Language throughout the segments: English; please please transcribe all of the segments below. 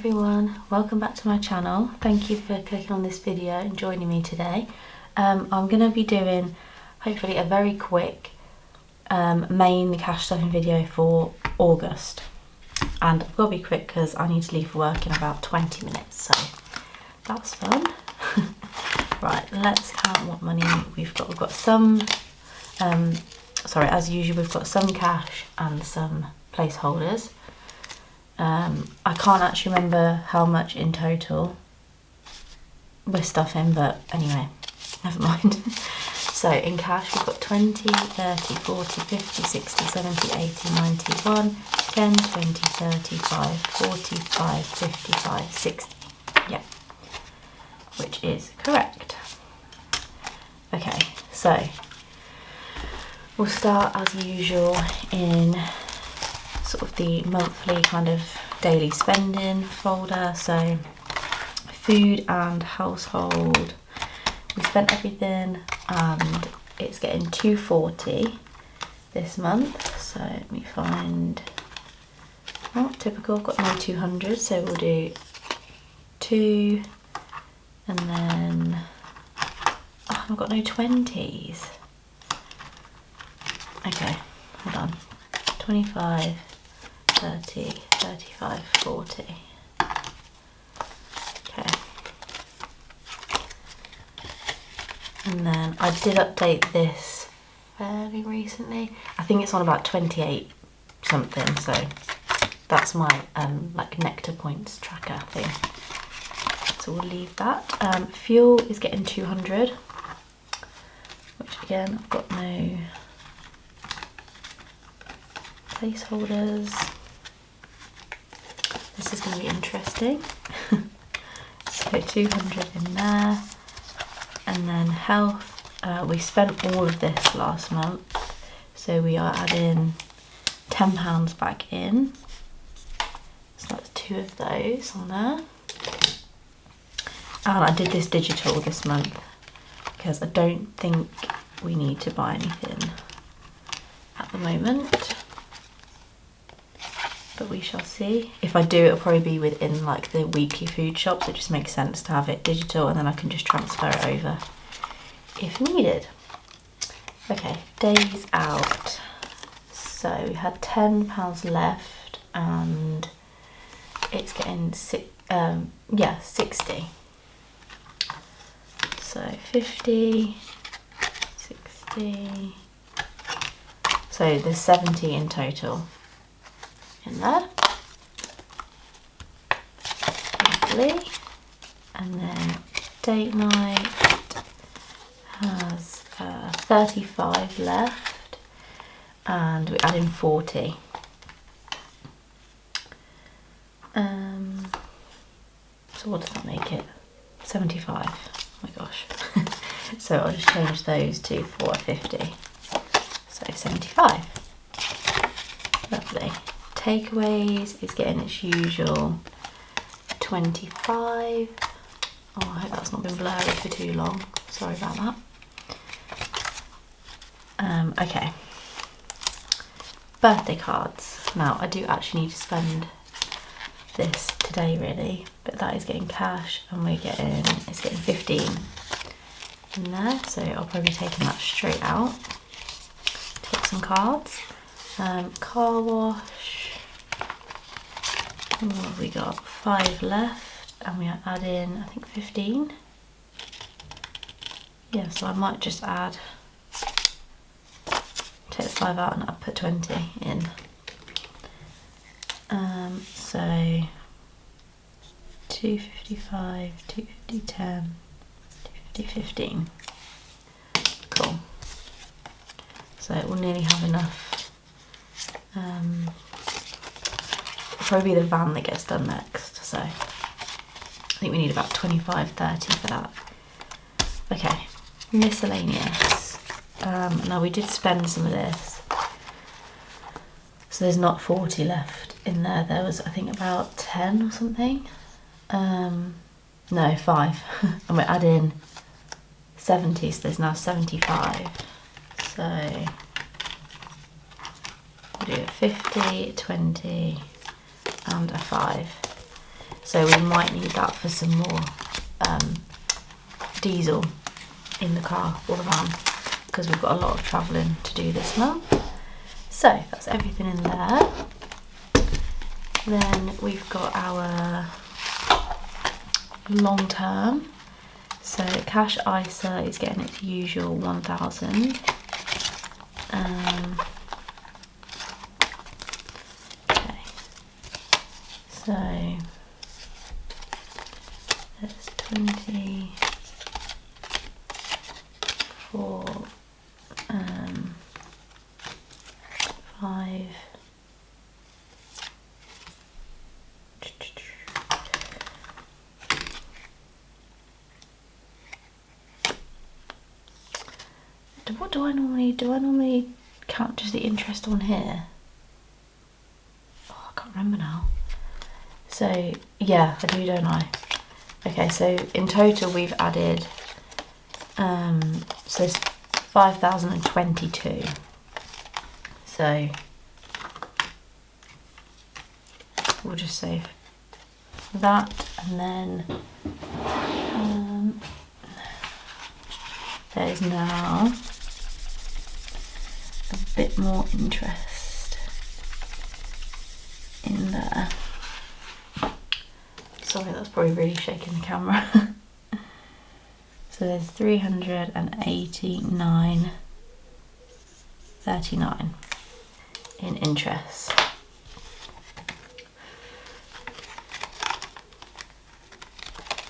everyone, welcome back to my channel. Thank you for clicking on this video and joining me today. I'm going to be doing hopefully a very quick main cash stuffing video for August, and I've got to be quick because I need to leave for work in about 20 minutes, so that's fun. Right, let's count what money we've got. We've got some, as usual, we've got some cash and some placeholders. I can't actually remember how much in total we're stuffing, but anyway, never mind. So in cash we've got 20, 30, 40, 50, 60, 70, 80, 91, 10, 20, 35, 45, 55, 60. Yeah, which is correct. Okay, so we'll start as usual in sort of the monthly kind of daily spending folder. So food and household, we spent everything and it's getting 240 this month. So let me find, not typical, I've got no 200, so we'll do 2 and then I've got no 20s. Okay, hold on, 25, 30, 35, 40. Okay. And then I did update this fairly recently. I think it's on about 28 something, so that's my like nectar points tracker thing. So we'll leave that. Fuel is getting 200, which again, I've got no placeholders. This is going to be interesting. So 200 in there, and then health, we spent all of this last month, so we are adding £10 back in, so that's 2 of those on there. And I did this digital this month because I don't think we need to buy anything at the moment, but we shall see. If I do, it'll probably be within like the weekly food shops. It just makes sense to have it digital and then I can just transfer it over if needed. Okay, days out. So we had £10 left and it's getting 60. So 50, 60, so there's 70 in total in there. Lovely. And then date night has 35 left and we add in 40. So what does that make it? 75. Oh my gosh. So I'll just change those to 450. So 75. Lovely. Takeaways is getting its usual 25. Oh, I hope that's not been blurry for too long. Sorry about that. Okay. Birthday cards. Now, I do actually need to spend this today really, but that is getting cash and it's getting 15 in there, so I'll probably be taking that straight out to get some cards. Car wash, what have we got? 5 left and we are adding, I think 15. Yeah, so I might just take the 5 out and I'll put 20 in. So 255, 250, 10, 250, 15. Cool. So we'll nearly have enough. It'll probably be the van that gets done next, so I think we need about 25, 30 for that. Okay, miscellaneous. Now we did spend some of this, so there's not 40 left in there. There was, I think, about 10 or something. No, 5. And we're adding 70, so there's now 75. So we'll do 50, 20 and a 5. so we might need that for some more diesel in the car or the van, because we've got a lot of travelling to do this month. So that's everything in there. Then we've got our long term. So cash ISA is getting its usual 1,000. Okay, so that's 20 for 5. What do I normally count just the interest on here? Oh, I can't remember now. So yeah, I do, don't I? Okay, so in total we've added so it's 5,022. So we'll just save that, and then there is now a bit more interest in there. Sorry, that's probably really shaking the camera. So there's 389.39 in interest.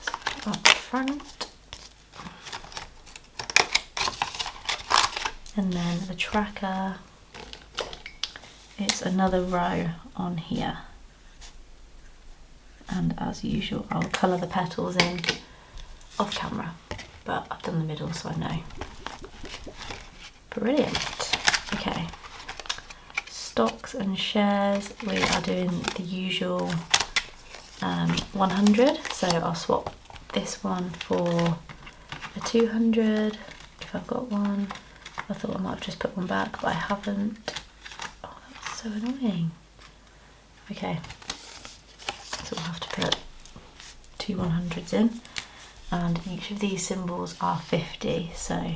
So up front. And then the tracker, it's another row on here. And as usual, I'll colour the petals in off camera, but I've done the middle so I know. Brilliant. Okay. Stocks and shares, we are doing the usual 100. So I'll swap this one for a 200 if I've got one. I thought I might have just put one back, but I haven't. Oh, that's so annoying. Okay, so we'll have to put 2 100s in, and each of these symbols are 50, so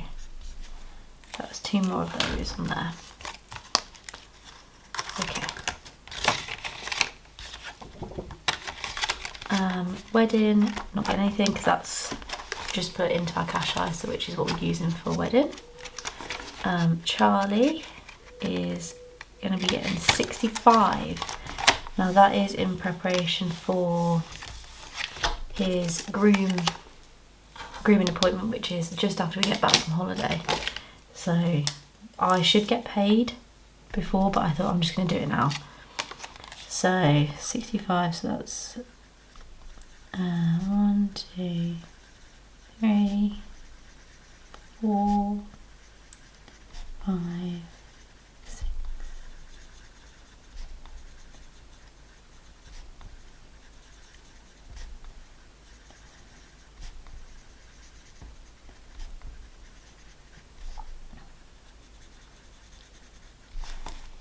that's 2 more of those on there. Okay. Wedding, not getting anything because that's just put into our cash ISA, which is what we're using for wedding. Charlie is going to be getting 65. Now that is in preparation for his grooming appointment, which is just after we get back from holiday. So I should get paid before, but I thought I'm just going to do it now. So 65, so that's 1, 2, 3, 4, 5, 6.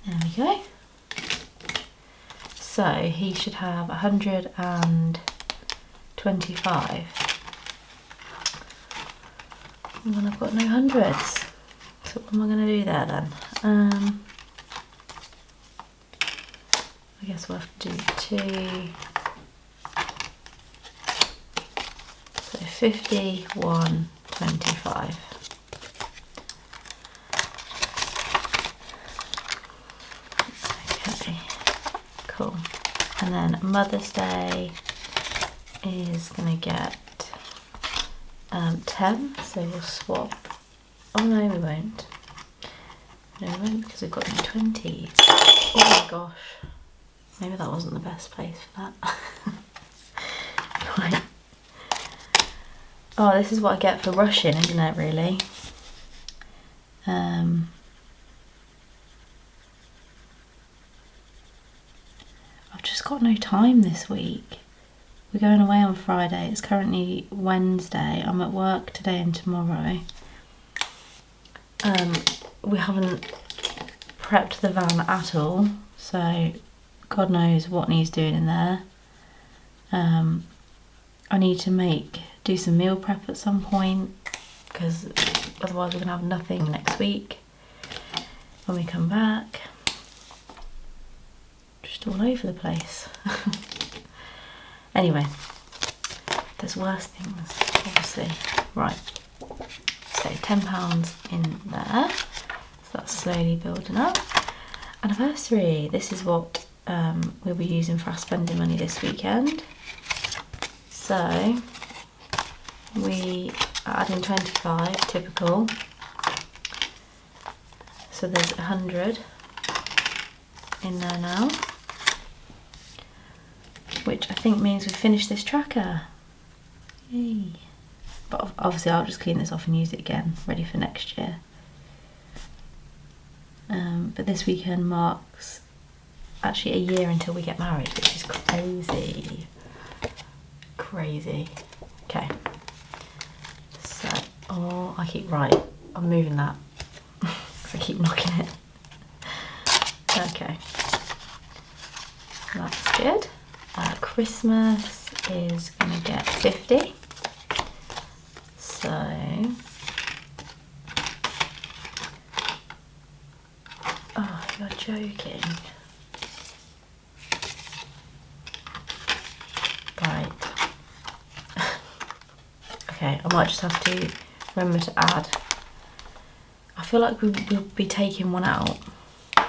There we go. So he should have 125. And then I've got no hundreds. So what am I going to do there then? I guess we'll have to do 2. So 51, 25. Okay, cool. And then Mother's Day is going to get 10, so we'll swap. Oh no, we won't. No, we won't, because we've got no 20s. Oh my gosh. Maybe that wasn't the best place for that. Right. Oh, this is what I get for rushing, isn't it, really? I've just got no time this week. We're going away on Friday. It's currently Wednesday. I'm at work today and tomorrow. We haven't prepped the van at all, so God knows what needs doing in there. I need to do some meal prep at some point, because otherwise we're gonna have nothing next week when we come back. Just all over the place. Anyway, there's worse things, obviously. Right, so £10 in there, so that's slowly building up. Anniversary, this is what we'll be using for our spending money this weekend. So we are adding 25, typical. So there's 100 in there now, which I think means we've finished this tracker. Yay. But obviously I'll just clean this off and use it again, ready for next year. But this weekend marks actually a year until we get married, which is crazy. Crazy. Okay. So, oh, I'm moving that. Because I keep knocking it. Okay. That's good. Christmas is going to get 50. So, oh, you're joking. Right. Okay, I might just have to remember to add. I feel like we'll be taking one out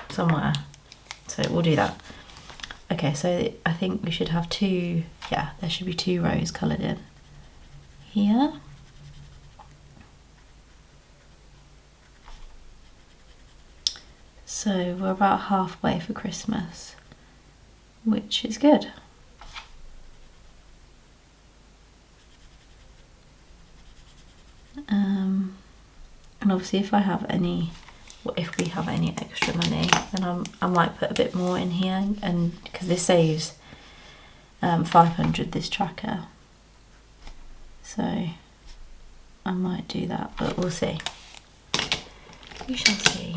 somewhere, so we'll do that. Okay, so I think we should have two, yeah, there should be 2 rows coloured in here. So we're about halfway for Christmas, which is good. And obviously if we have any extra money, then I might put a bit more in here, and because this saves 500 this tracker, so I might do that, but we'll see. We shall see.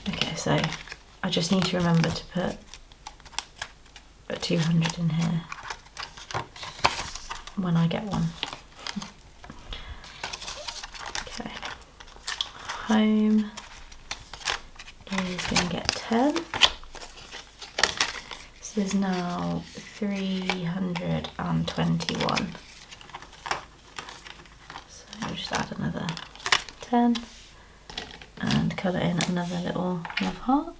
Okay, so I just need to remember to put 200 in here when I get one. Okay, home is going to get 10. So there's now 321. So I'll just add another 10 and colour in another little love heart.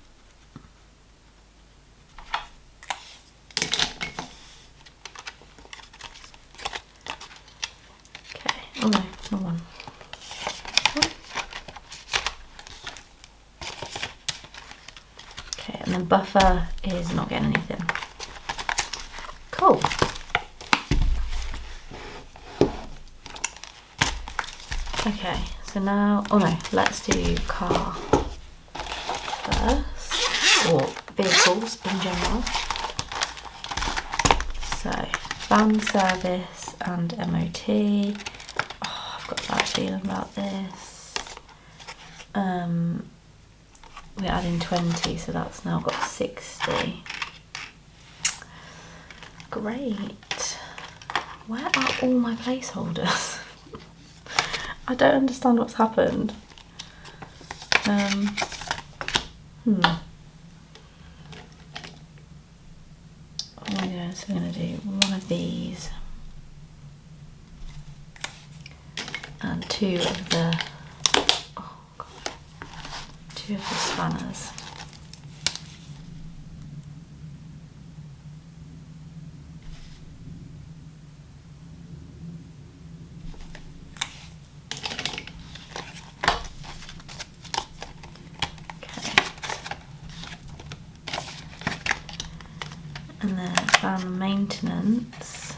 Oh no, wrong one. Okay, and then buffer is not getting anything. Cool. Okay, so now, oh no, let's do car first, or vehicles in general. So, van service and MOT. I've got a bad feeling about this. We're adding 20, so that's now got 60. Great. Where are all my placeholders? I don't understand what's happened. What am I doing? So I'm going to do one of these and 2 of the, oh God, 2 of the spanners. And then van maintenance,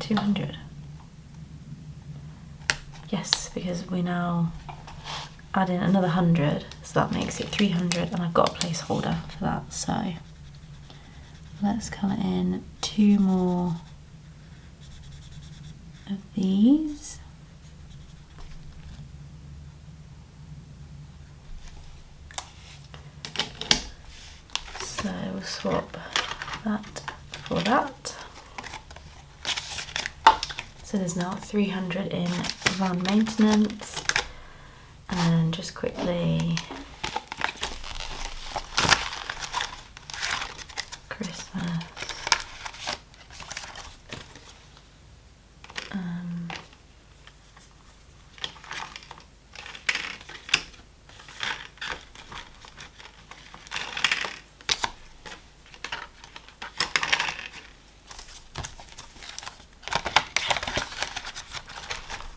200. Yes, because we now add in another 100, so that makes it 300, and I've got a placeholder for that, so let's colour in 2 more of these. swap that for that. So there's now 300 in van maintenance. And then just quickly Christmas.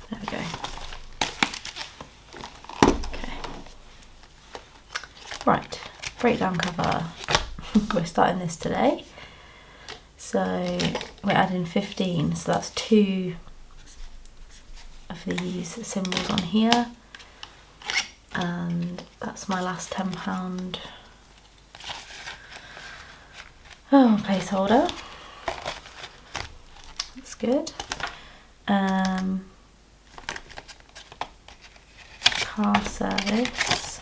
There we go. Okay. Right, breakdown cover. We're starting this today. So we're adding 15, so that's 2 of these symbols on here. And that's my last £10 placeholder. That's good. Car service.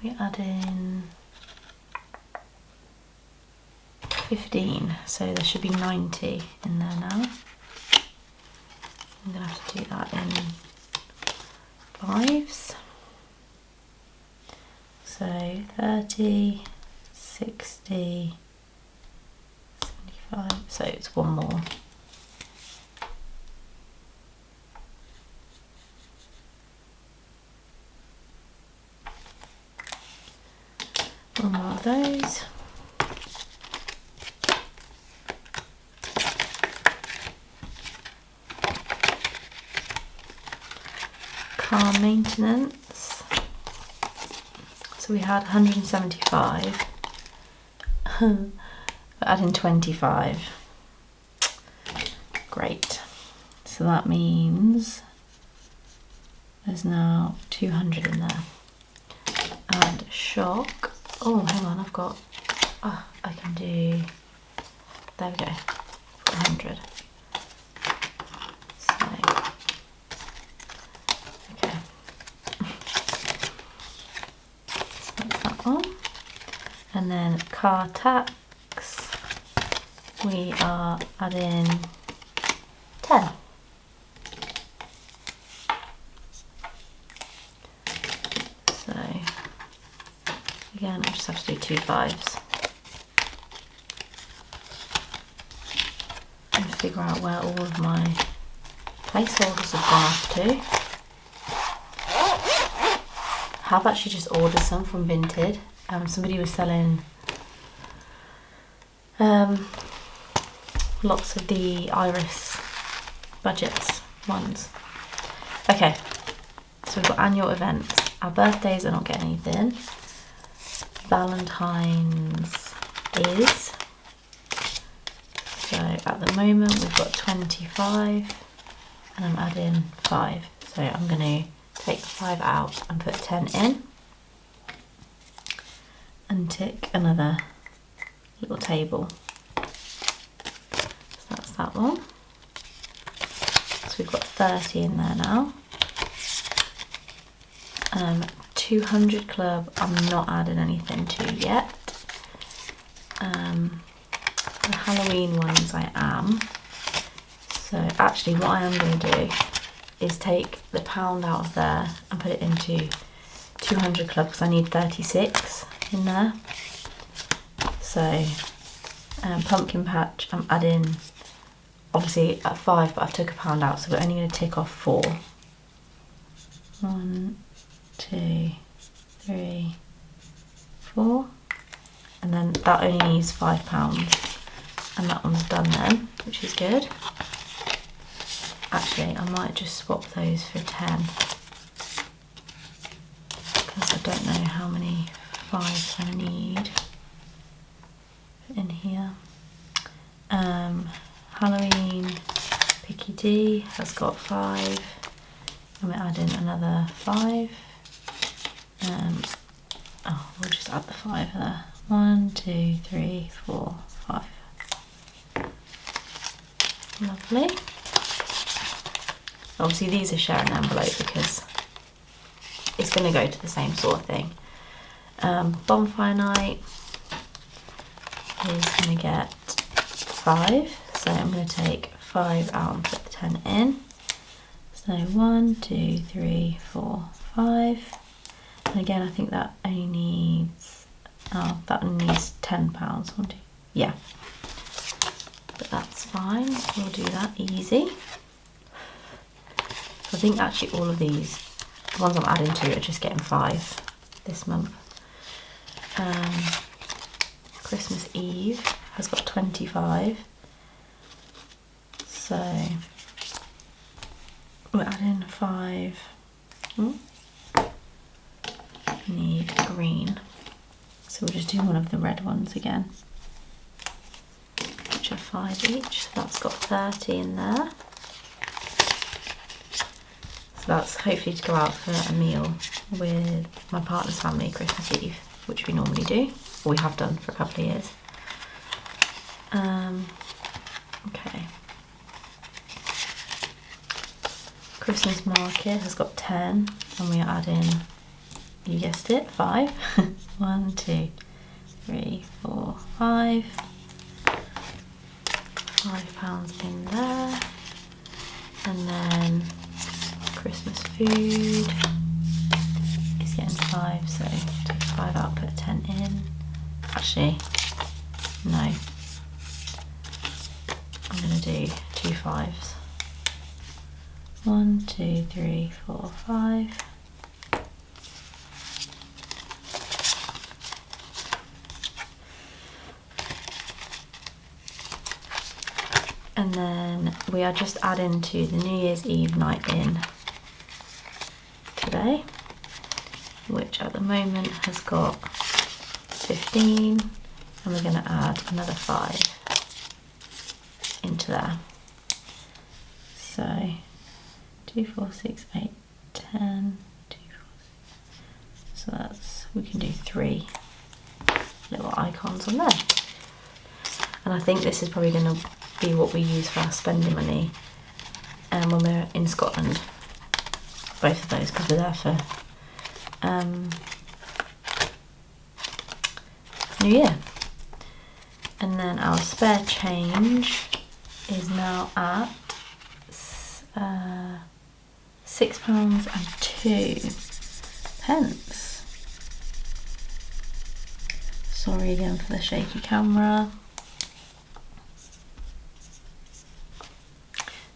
We add in 15, so there should be 90 in there now. I'm gonna have to do that in 5s. So 30, 60, 75, so it's one more. One more of those. Car maintenance. So we had 175. We're adding 25. Great. So that means there's now 200 in there. And shock. Oh, hang on, I've got, I can do, there we go, 100. So, okay. So that's that one. And then car tax, we are adding 10. So, again, I just have to do 2 5s. And figure out where all of my placeholders have gone off to. I've actually just ordered some from Vinted. Somebody was selling lots of the Iris budgets ones. Okay, so we've got annual events. Our birthdays are not getting anything. Valentine's is, so at the moment we've got 25 and I'm adding 5, so I'm going to take the 5 out and put 10 in and tick another little table. So that's that one. So we've got 30 in there now. 200 club I'm not adding anything to yet. The Halloween ones I am. So actually what I am going to do is take the £1 out of there and put it into 200 club because I need 36 in there. So pumpkin patch I'm adding obviously at 5, but I've took £1 out, so we're only going to tick off 4. 1, 2, 3, 4, and then that only needs £5, and that one's done then, which is good. Actually, I might just swap those for 10 because I don't know how many 5s I need in here. Halloween Picky D has got 5, and we're adding another 5. We'll just add the 5 there. 1, 2, 3, 4, 5. Lovely. Obviously these are sharing an envelope because it's going to go to the same sort of thing. Bonfire night is going to get 5, so I'm going to take 5 out and put the 10 in. So 1, 2, 3, 4, 5. And again, I think that only needs, oh, that only needs £10. 1, 2, yeah. But that's fine, we'll do that easy. I think actually all of these, the ones I'm adding to, are just getting 5 this month. Christmas Eve has got 25. So we're adding 5. Need green. So we'll just do one of the red ones again, which are 5 each. So that's got 30 in there. So that's hopefully to go out for a meal with my partner's family Christmas Eve, which we normally do, or we have done for a couple of years. Okay. Christmas market has got 10, and we are adding, you guessed it, 5. 1, 2, 3, 4, 5. £5 in there. And then Christmas food is getting 5, so take 5 out, put 10 in. Actually, no. I'm going to do 2 5s. 1, 2, 3, 4, 5. And then we are just adding to the New Year's Eve night in today, which at the moment has got 15, and we're going to add another 5 into there. So 2, 4, 6, 8, 10, 2, 4, 6. So that's, we can do 3 little icons on there. And I think this is probably going to be what we use for our spending money when we're in Scotland. Both of those, because we're there for New Year. And then our spare change is now at £6.02. Sorry again for the shaky camera.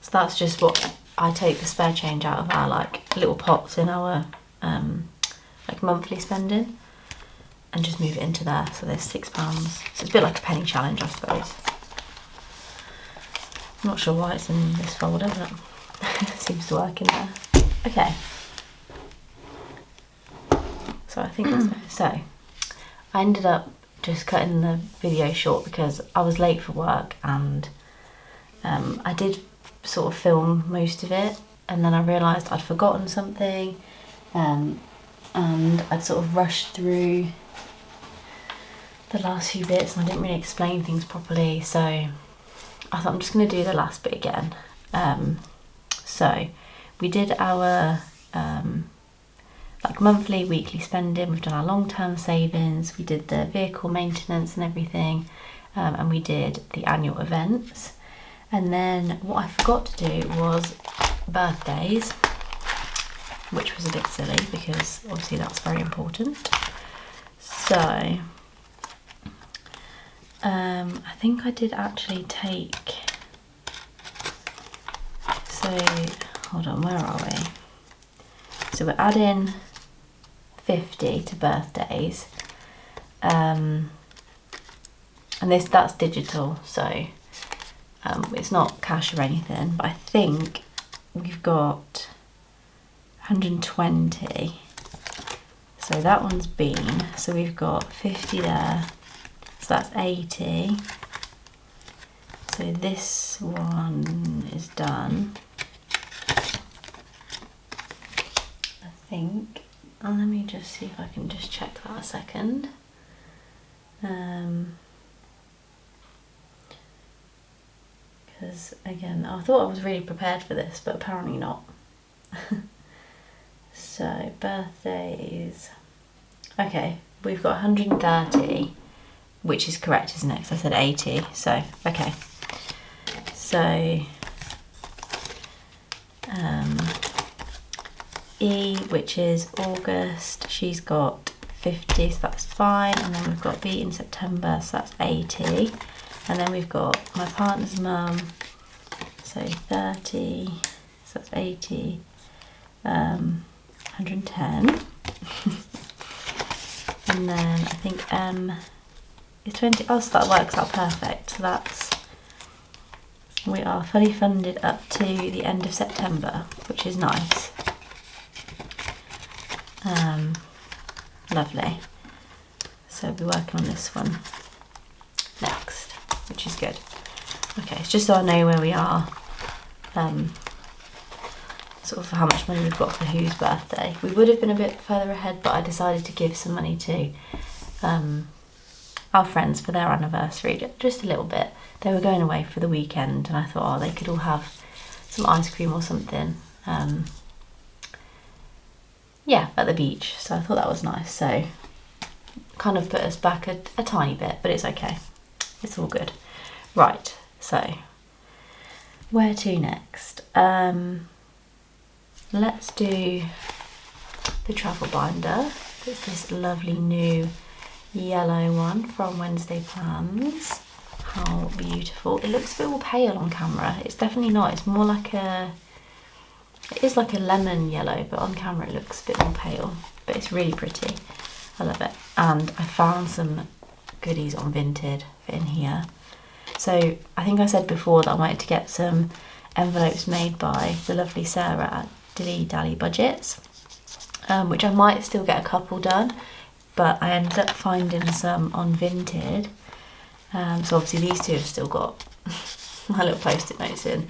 So that's just what I take the spare change out of our like little pots in our like monthly spending, and just move it into there. So there's £6. So it's a bit like a penny challenge, I suppose. I'm not sure why it's in this folder, but it seems to work in there. Okay. So I think that's so. I ended up just cutting the video short because I was late for work, and I did sort of film most of it, and then I realised I'd forgotten something, and I'd sort of rushed through the last few bits, and I didn't really explain things properly, so I thought I'm just going to do the last bit again. So we did our like monthly, weekly spending, we've done our long-term savings, we did the vehicle maintenance and everything, and we did the annual events. And then what I forgot to do was birthdays, which was a bit silly because obviously that's very important. So I think I did actually take, so hold on, where are we? So we're adding 50 to birthdays, and that's digital, so it's not cash or anything, but I think we've got 120. So that one's been, so we've got 50 there, so that's 80. So this one is done, I think. And let me just see if I can just check that a second. Because again, I thought I was really prepared for this, but apparently not. So birthdays. Okay, we've got 130, which is correct, isn't it? 'Cause I said 80. So okay. So E, which is August, she's got 50, so that's fine. And then we've got B in September, so that's 80. And then we've got my partner's mum, so 30, so that's 80, 110. And then I think M is 20. Oh, so that works out perfect. So that's, we are fully funded up to the end of September, which is nice. Lovely. So we'll be working on this one next, which is good. Okay, it's just so I know where we are, sort of how much money we've got for whose birthday. We would have been a bit further ahead, but I decided to give some money to our friends for their anniversary, just a little bit. They were going away for the weekend and I thought, oh, they could all have some ice cream or something. Yeah, at the beach. So I thought that was nice. So kind of put us back a tiny bit, but it's okay. It's all good. Right, so where to next? Let's do the travel binder. It's this lovely new yellow one from Wednesday Plans. How beautiful. It looks a bit more pale on camera. It's definitely not. It's more like it is like a lemon yellow, but on camera it looks a bit more pale. But it's really pretty. I love it. And I found some goodies on Vinted in here. So I think I said before that I wanted to get some envelopes made by the lovely Sarah at Dilly Dally Budgets, which I might still get a couple done, but I ended up finding some on Vinted. So obviously these two have still got my little post-it notes in,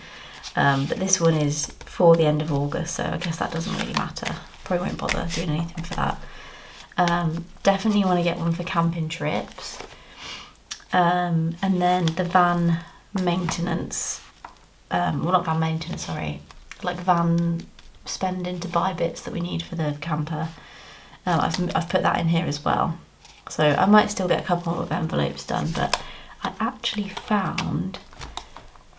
but this one is for the end of August, so I guess that doesn't really matter. Probably won't bother doing anything for that. Definitely want to get one for camping trips, and then the van maintenance, well, not van maintenance, sorry, like van spending to buy bits that we need for the camper. I've put that in here as well. So I might still get a couple of envelopes done, but I actually found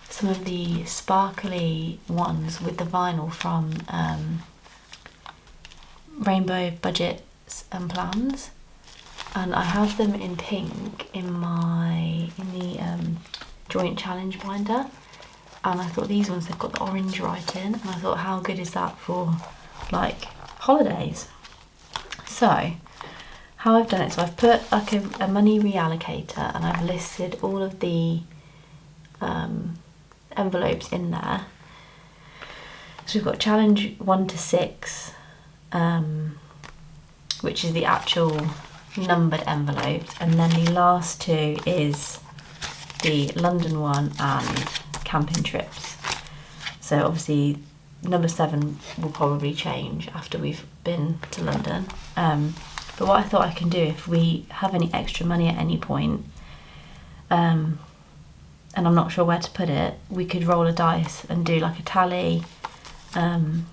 some of the sparkly ones with the vinyl from Rainbow Budgets and Plans, and I have them in pink in the joint challenge binder, and I thought these ones, they've got the orange right in, and I thought how good is that for like holidays. So how I've done it, so I've put like a money reallocator and I've listed all of the envelopes in there. So we've got challenge 1 to 6, which is the actual numbered envelopes, and then the last two is the London one and camping trips. So obviously number 7 will probably change after we've been to London. But what I thought I can do, if we have any extra money at any point, and I'm not sure where to put it, we could roll a dice and do like a tally, and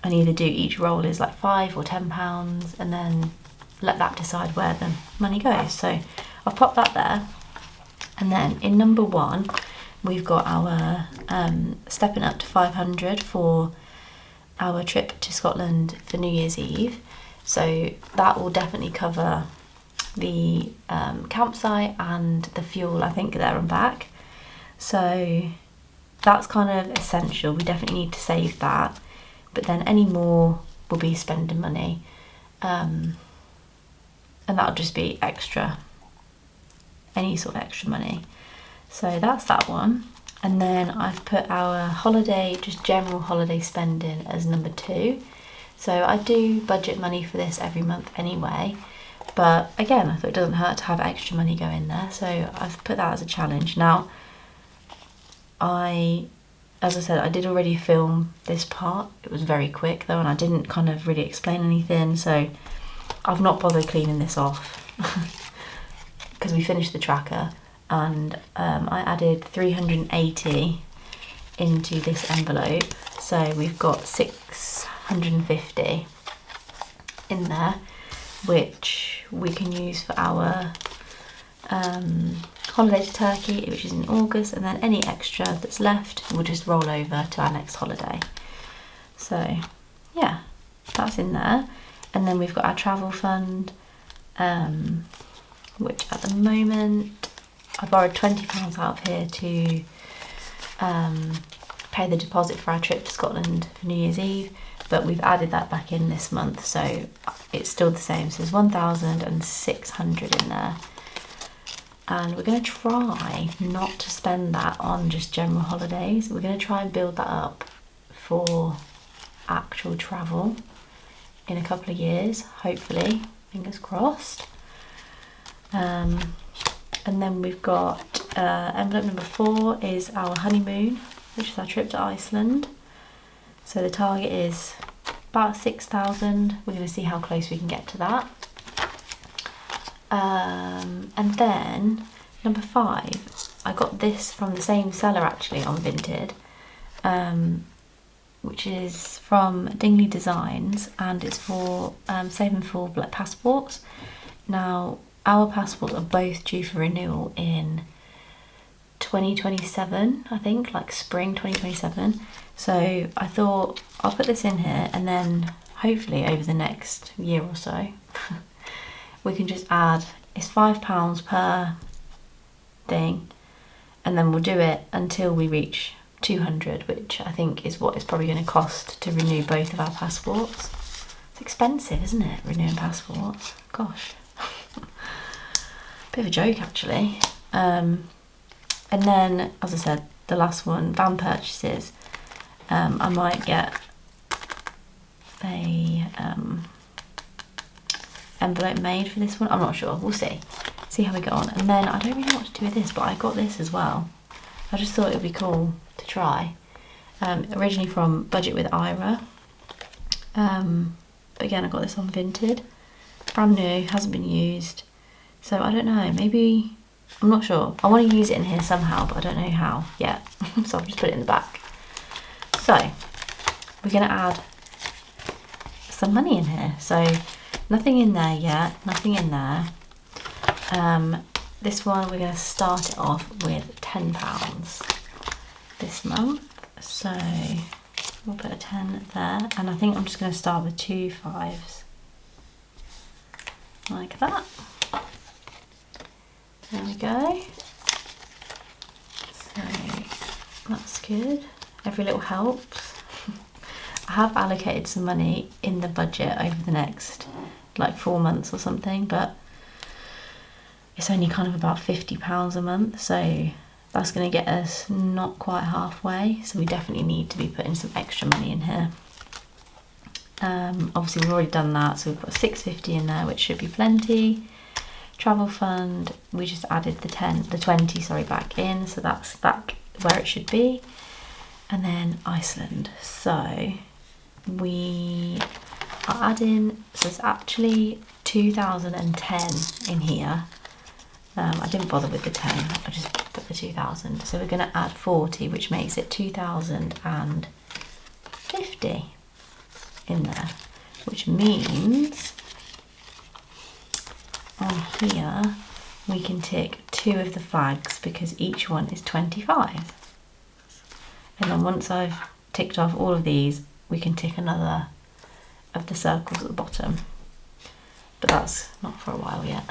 either do each roll is like £5 or £10, and then let that decide where the money goes. So I've popped that there, and then in number 1 we've got our stepping up to 500 for our trip to Scotland for New Year's Eve. So that will definitely cover the campsite and the fuel, I think, there and back. So that's kind of essential. We definitely need to save that. But then any more will be spending money. And that'll just be extra, any sort of extra money. So that's that one. And then I've put our holiday, just general holiday spending as number 2. So I do budget money for this every month anyway, but again, I thought it doesn't hurt to have extra money go in there, so I've put that as a challenge. Now, as I said, I did already film this part. It was very quick though, and I didn't kind of really explain anything, so I've not bothered cleaning this off because we finished the tracker, and I added 380 into this envelope. So we've got 6 150 in there, which we can use for our holiday to Turkey, which is in August, and then any extra that's left we'll just roll over to our next holiday. So yeah, that's in there. And then we've got our travel fund, which at the moment I borrowed £20 out of here to pay the deposit for our trip to Scotland for New Year's Eve, but we've added that back in this month, so it's still the same. So there's 1,600 in there, and we're going to try not to spend that on just general holidays. We're going to try and build that up for actual travel in a couple of years, hopefully, fingers crossed. And then we've got envelope number 4 is our honeymoon, which is our trip to Iceland. So the target is about 6,000. We're going to see how close we can get to that. And then number 5, I got this from the same seller actually on Vinted, which is from Dingley Designs, and it's for saving for black passports. Now our passports are both due for renewal in 2027, I think, like spring 2027. So I thought I'll put this in here, and then hopefully over the next year or so we can just add, it's £5 per thing, and then we'll do it until we reach 200, which I think is what it's probably going to cost to renew both of our passports. It's expensive, isn't it, renewing passports? Gosh. Bit of a joke actually. And then, as I said, the last one, van purchases. I might get a envelope made for this one. I'm not sure, we'll see how we get on. And then I don't really know what to do with this, but I got this as well. I just thought it would be cool to try. Originally from Budget with Ira, but again I got this on Vinted, brand new, hasn't been used, so I don't know, maybe, I'm not sure. I want to use it in here somehow, but I don't know how yet. So I'll just put it in the back. So we're going to add some money in here. So nothing in there yet, nothing in there. This one we're going to start it off with £10 this month. So we'll put a 10 there, and I think I'm just going to start with 2 5s like that. There we go. So that's good. Every little helps. I have allocated some money in the budget over the next like 4 months or something, but it's only kind of about £50 a month, so that's going to get us not quite halfway, so we definitely need to be putting some extra money in here. Obviously we've already done that, so we've got 650 in there, which should be plenty. Travel fund, we just added the 20 back in, so that's back where it should be. And then Iceland, so we are adding, so it's actually 2010 in here. I didn't bother with the 10, I just put the 2000. So we're going to add 40, which makes it 2050 in there, which means on here we can tick 2 of the flags because each one is 25. And then once I've ticked off all of these, we can tick another of the circles at the bottom. But that's not for a while yet.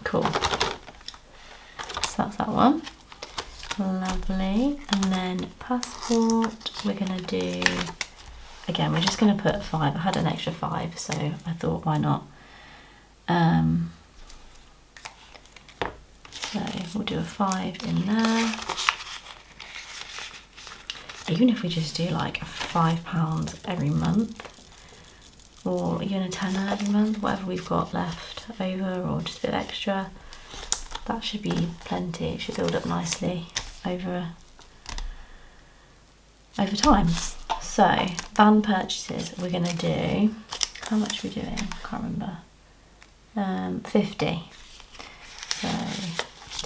Cool. So that's that one. Lovely. And then passport, we're going to do, again, we're just going to put 5. I had an extra 5, so I thought, why not? So we'll do a 5 in there. Even if we just do like £5 every month, or even a tenner every month, whatever we've got left over, or just a bit extra, that should be plenty. It should build up nicely over time. So van purchases, we're going to do, how much are we doing? I can't remember. 50. So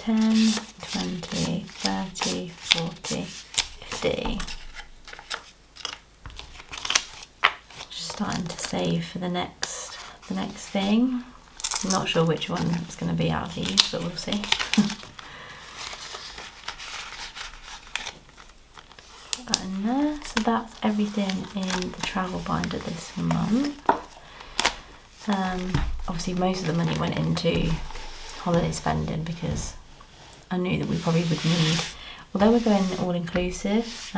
10, 20, 30, 40, 50. starting to save for the next thing. I'm not sure which one it's going to be out of these, but we'll see. Put that in there. So that's everything in the travel binder this month. Obviously most of the money went into holiday spending because I knew that we probably would need, although we're going all inclusive,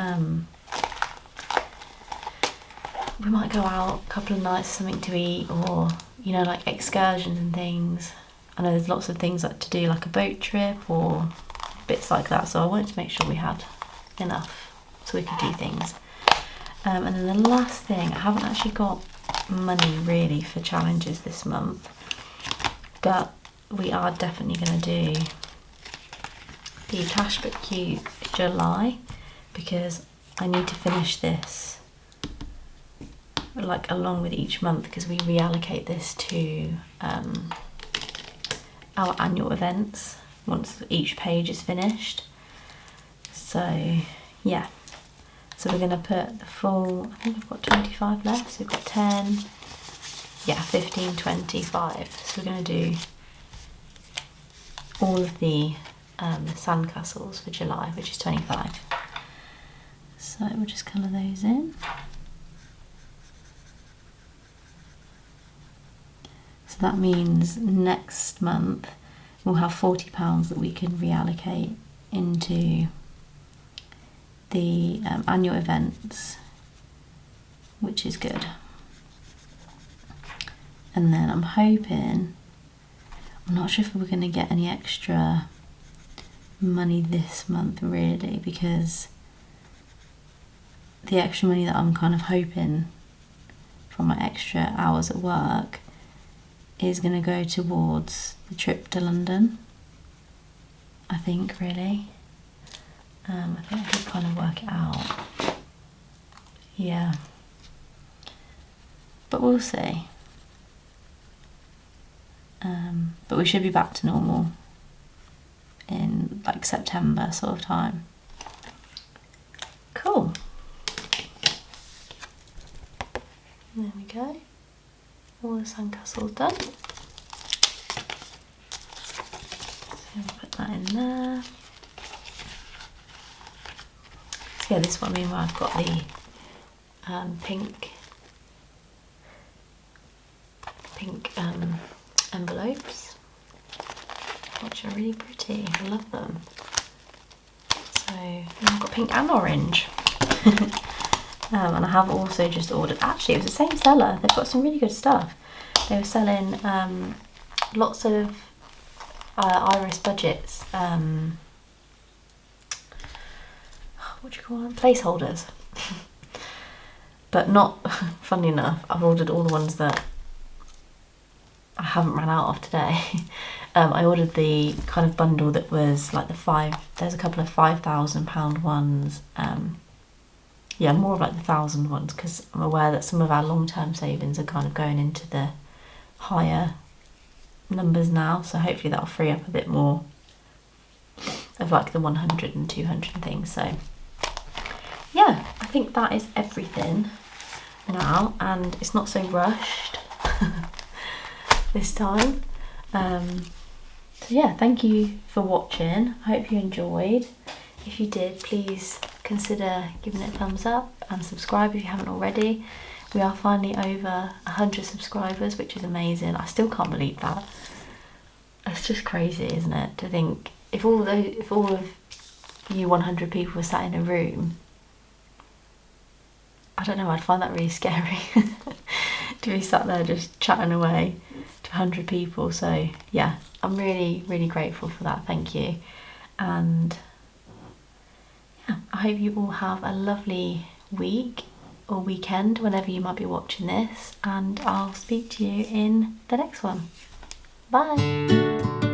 we might go out a couple of nights, something to eat, or you know, like excursions and things. I know there's lots of things like to do, like a boat trip or bits like that, so I wanted to make sure we had enough so we could do things. And then the last thing, I haven't actually got money really for challenges this month, but we are definitely going to do the Cash But Cute July, because I need to finish this like along with each month, because we reallocate this to our annual events once each page is finished. So yeah, so we're going to put the full, I think I've got 25 left, so we've got 10, yeah, 15, 25. So we're going to do all of the sandcastles for July, which is 25. So we'll just colour those in. So that means next month we'll have £40 that we can reallocate into the annual events, which is good. And then I'm hoping, I'm not sure if we're going to get any extra money this month really, because the extra money that I'm kind of hoping from my extra hours at work is going to go towards the trip to London, I think, really. I think I could kind of work it out. Yeah. But we'll see. But we should be back to normal in like September sort of time. Cool. There we go. All the sandcastles done. So we'll put that in there. So yeah, this one, meanwhile, I've got the pink envelopes, which are really pretty. I love them. So I've got pink and orange. And I have also just ordered, actually it was the same seller, they've got some really good stuff. They were selling lots of Iris Budgets, what do you call them, placeholders. But not, funnily enough, I've ordered all the ones that I haven't run out of today. I ordered the kind of bundle that was like there's a couple of £5,000 ones. Yeah, more of like the 1,000 ones, because I'm aware that some of our long-term savings are kind of going into the higher numbers now, so hopefully that'll free up a bit more of like the 100 and 200 things. So yeah, I think that is everything now, and it's not so rushed this time. So yeah, thank you for watching. I hope you enjoyed. If you did, please consider giving it a thumbs up and subscribe if you haven't already. We are finally over 100 subscribers, which is amazing. I still can't believe that. It's just crazy, isn't it, to think if all of you 100 people were sat in a room, I don't know, I'd find that really scary to be sat there just chatting away to 100 people. So yeah, I'm really, really grateful for that. Thank you. And yeah, I hope you all have a lovely week or weekend whenever you might be watching this, and I'll speak to you in the next one. Bye.